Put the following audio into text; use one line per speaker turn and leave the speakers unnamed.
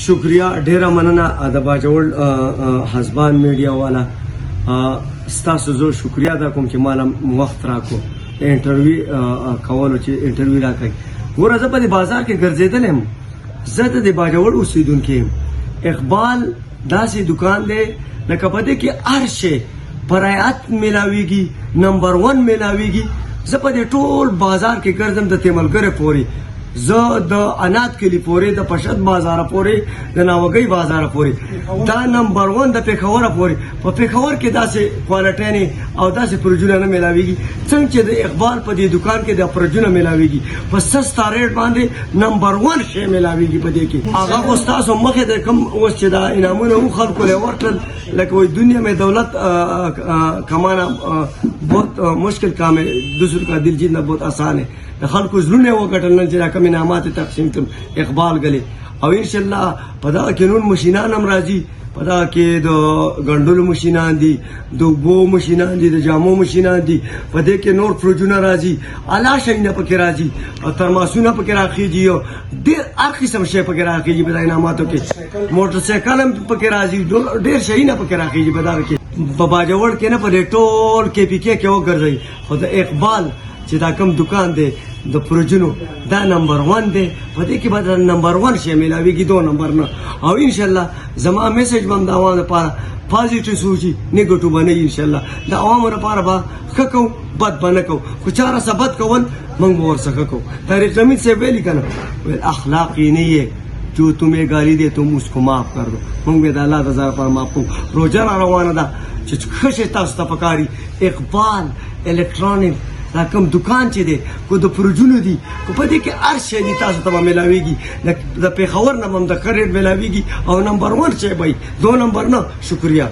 شکریا ډیره مننه د باجوړ حسبان میډیا والا ستاسو زه شکریا ادا کوم چې مال وخت راکو انټرویو کولو چې انټرویو راکړي ګوره زه په دې بازار کې ګرځېدلی یم زه د باجوړ اوسېدونکی یم اقبال داسې دکان دی لکه په دې کې هر شی برایت میلاویږي نمبر 1 میلاویږي زه په دې ټول بازار کې ګرځم د تیملګرې پورې زه د انات کلی پورې د پشد بازار پورې د ناوګۍ بازار پورې دا نمبر 1 د پیښور پورې په پیښور کې داسې کوالټي او داسې پروژونه نه ملاويږي څنګه چې د اقبال په دې دکان کې د پروژونه ملاويږي په سستا ریټ باندې نمبر 1 شی ملاويږي په دې کې هغه خو تاسو مخه د کم اوس چې دا انعامونه و خلکو له ورتل لکه وای دنیا میں دولت کمانا بہت مشکل کام ہے دوسروں کا دل جیتنا بہت آسان ہے خلکو زلونه وګټل نه چې کوم انعامات تقسیم کړم اقبال غلي او ان شاء الله پدا کې نون ماشينان هم راځي پدا کې د غندلو ماشينان دي د بو ماشينان دي د جامو ماشينان دي پدې کې نور پروژونه راځي اعلی شینه پکې راځي او ترماسونه پکې راخیږي او ډېر هر قسم شی پکې راخیږي په انعاماتو کې موټر سایکل هم پکې راځي ډېر شینه پکې راخیږي په دا کې په باجوړ کې نه په ټول کې پی کې وګرځي خو د اقبال چې دا کوم دکان دی د پروژنو دا نمبر 1 دی په دې کې به نمبر 1 شی ملاويږي 2 نمبر نه او ان شاء الله زما میسج بم دا عوام لپاره پازیټیو سوچي نیگیټیو باندې ان شاء الله دا عوام لپاره به خکو بد باندې کو خو چاره ثبت کول موږ ورسره کو طریق امید سے ویلی کنه اخلاقی نہیں ہے جو تمہیں گالی دے تم اس کو معاف کر دو موږ به د الله رضا پر معاف کو روزه روانه ده چې خشه تاسو ته پکاري اقبال الکترونیک دا کوم دکان چې دی کو د پروژونو دي کو په دې کې هر شی دي تاسو ته ملاويږي د پیښور نه هم د کریډ ملاويږي او نمبر 1 شی به 2 نمبر نه شکریا